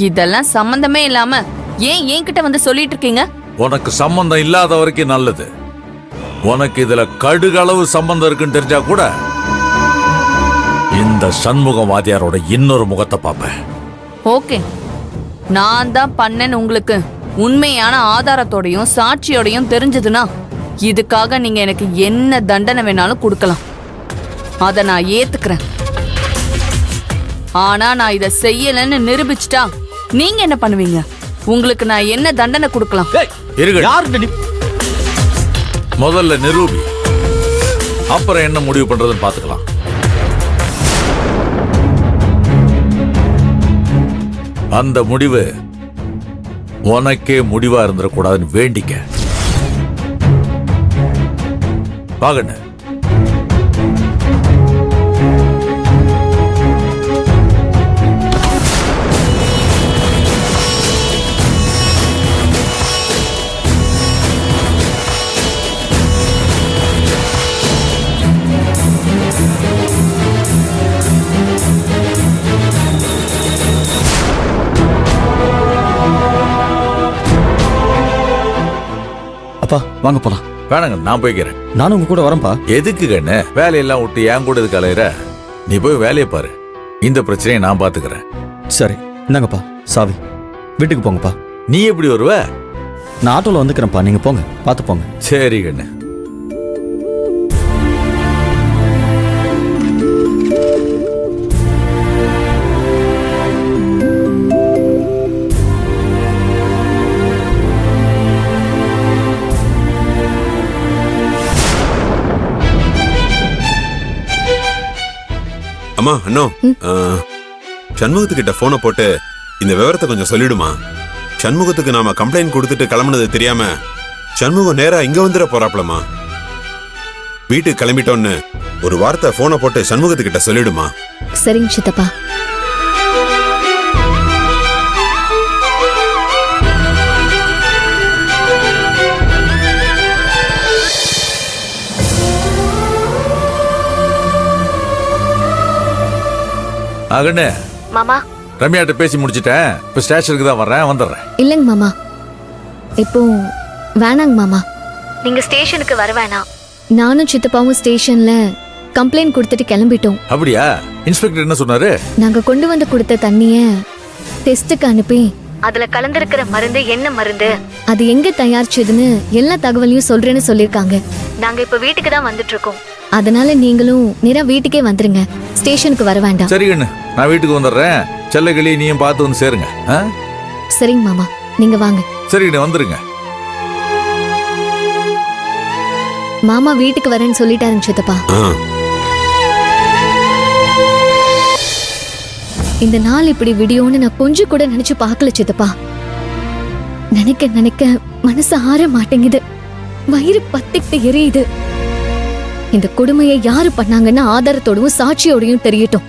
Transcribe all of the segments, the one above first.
இதெல்லாம் சம்பந்தமே இல்லாம ஏன் என்கிட்ட வந்து சொல்லிட்டு இருக்கீங்க? உனக்கு சம்பந்தம் இல்லாத வரைக்கும் நல்லது. உனக்கு இதுல கடுகளவு சம்பந்தம் இருக்குன்னு தெரிஞ்சா கூட இந்த சண்முகம் வாத்தியாரோட இன்னொரு முகத்தை பார்ப்பேன். ஓகே, நான் தான் பண்ணேன்னு உங்களுக்கு உண்மையான ஆதாரத்தோடையும் சாட்சியோடையும் தெரிஞ்சதுன்னா இதுக்காக நீங்க எனக்கு என்ன தண்டனை வேணாலும் கொடுக்கலாம். அத நான் ஏத்துக்கிறேன். ஆனா நான் இத செய்யலன்னு நிரூபிச்சிட்டா நீங்க என்ன பண்ணுவீங்க? உங்களுக்கு நான் என்ன தண்டனை கொடுக்கலாம்? முதல்ல நிரூபி, அப்புறம் என்ன முடிவு பண்றதுன்னு பாத்துக்கலாம். அந்த முடிவு உனக்கே முடிவா இருந்துடக்கூடாதுன்னு வேண்டிக்க. பாகண்ண அப்பா வாங்க போலாம். வேணாங்க, நான் போய்க்கிறேன். நானும் உங்க கூட வரேன்ப்பா. எதுக்கு கண்ணு? வேலையெல்லாம் விட்டு என் கூட இதுக்கு அலையிற? நீ போய் வேலையை பாரு, இந்த பிரச்சனையை நான் பாத்துக்கிறேன். சரி இந்தாங்கப்பா சாவி. வீட்டுக்கு போங்கப்பா. நீ எப்படி வருவ? நான் ஆட்டோல வந்துக்கிறேன்ப்பா, நீங்க போங்க, பார்த்து போங்க. சரி கண்ணு. அம்மா அண்ணோ, சண்முகத்துக்கிட்ட போனை போட்டு இந்த விவரத்தை கொஞ்சம் சொல்லிடுமா. சண்முகத்துக்கு நாம கம்ப்ளைண்ட் கொடுத்துட்டு கிளம்புனது தெரியாம சண்முகம் நேரா இங்க வந்துட போறாப்லமா. வீட்டுக்கு கிளம்பிட்டோன்னு ஒரு வார்த்தை போனை போட்டு சண்முகத்துக்கிட்ட சொல்லிடுமா. சரிங்க சித்தப்பா. அகண்ணே, மாமா ரம்யாட்ட பேசி முடிச்சிட்டேன். இப்ப ஸ்டேஷனுக்கு தான் வர்றேன், வந்துடுறேன். இல்லைங்க மாமா, இப்போ வேணாங்க மாமா, நீங்க ஸ்டேஷனுக்கு வர வேணாம். நானும் சித்தப்பாவும் ஸ்டேஷன்ல கம்ப்ளைண்ட் கொடுத்துட்டு கிளம்பிட்டோம். அப்படியா? இன்ஸ்பெக்டர் என்ன சொன்னாரு? நாங்க கொண்டு வந்து கொடுத்த தண்ணிய டெஸ்டுக்கு அனுப்பி அதுல கலந்திருக்கிற மருந்து என்ன மருந்து, அது எங்க தயாரிச்சதுன்னு எல்லா தகவலையும் சொல்றேன்னு சொல்லிருக்காங்க. நாங்க இப்ப வீட்டுக்கு தான் வந்துட்டு இருக்கோம். அதனால நீங்களும் நேரா வீட்டுக்கே வந்துருங்க, ஸ்டேஷனுக்கு வர வேண்டாம். சரி கண்ணு, நான் வீட்டுக்கு வந்துடுறேன். செல்லகிளி நீயும் பார்த்து வந்து சேருங்க. சரிங்க மாமா, நீங்க வாங்க. சரி கண்ணு, வந்துருங்க. மாமா வீட்டுக்கு வரேன்னு சொல்லிட்டாருங்க சித்தப்பா. இந்த நாள் இப்படி விடியோன்னு நான் கொஞ்சம் கூட நினைச்சு பார்க்கல சித்தப்பா. நினைக்க நினைக்க மனசு ஆற மாட்டேங்குது, வயிறு பத்திட்டு எரியுது. இந்த கொடுமையை யாரு பண்ணாங்கன்னு ஆதாரத்தோடவும் சாட்சியோடையும் தெரியட்டும்.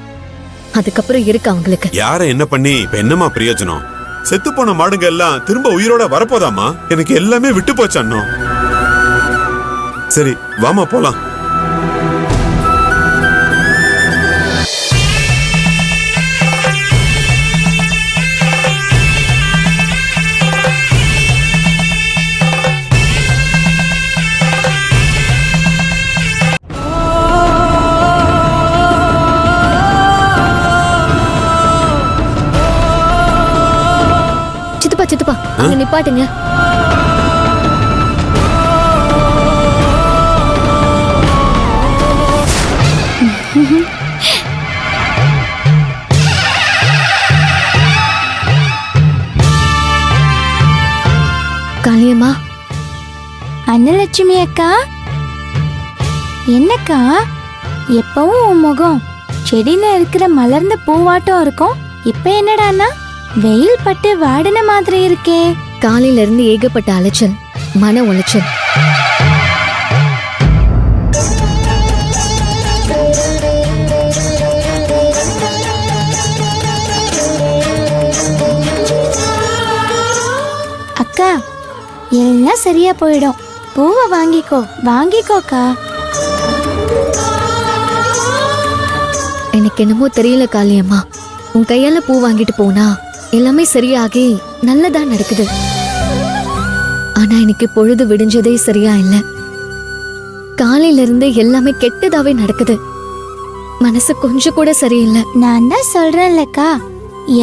அதுக்கப்புறம் இருக்கு அவங்களுக்கு. யார என்ன பண்ணி இப்ப என்னமா பிரயோஜனம்? செத்து போன மாடுங்க எல்லாம் திரும்ப உயிரோட வரப்போதாமா? எனக்கு எல்லாமே விட்டு போச்சு அண்ணோ. சரி வாமா போலாம். சித்தப்பா அங்க நிப்பாட்டுங்க. காளியம்மா. அன்னலட்சுமி அக்கா, என்னக்கா எப்பவும் உன் முகம் செடியில இருக்கிற மலர்ந்த பூவாட்டம் இருக்கும், இப்ப என்னடான்னா வெயில் பட்டு வாடின மாதிரி இருக்கே? காலையில இருந்து ஏகப்பட்ட அலைச்சல், மன உளைச்சல். அக்கா எல்லாம் சரியா போயிடும், பூவை வாங்கிக்கோக்கா. எனக்கு என்னமோ தெரியல காளியம்மா, உன் கையால பூ வாங்கிட்டு போனா எல்லாமே சரியாகி நல்லதா நடக்குது. ஆனா இன்னைக்கு பொழுது விடிஞ்சதே சரியா இல்ல. காலையில இருந்து எல்லாமே கெட்டதாவே நடக்குது. மனசு கொஞ்சம் கூட சரியில்லை. நான் தான் சொல்றேன்லக்கா,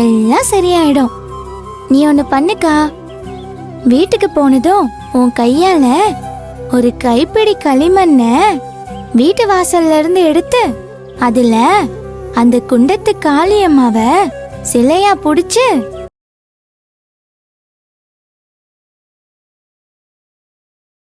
எல்லாம் சரியாயிடும். நீ ஒண்ணு பண்ணுக்கா, வீட்டுக்கு போனதும் உன் கையால ஒரு கைப்பிடி களிமண்ண வீட்டு வாசல்ல இருந்து எடுத்து அதுல அந்த குண்டத்து காளியம்மாவ சிலையா புடிச்சு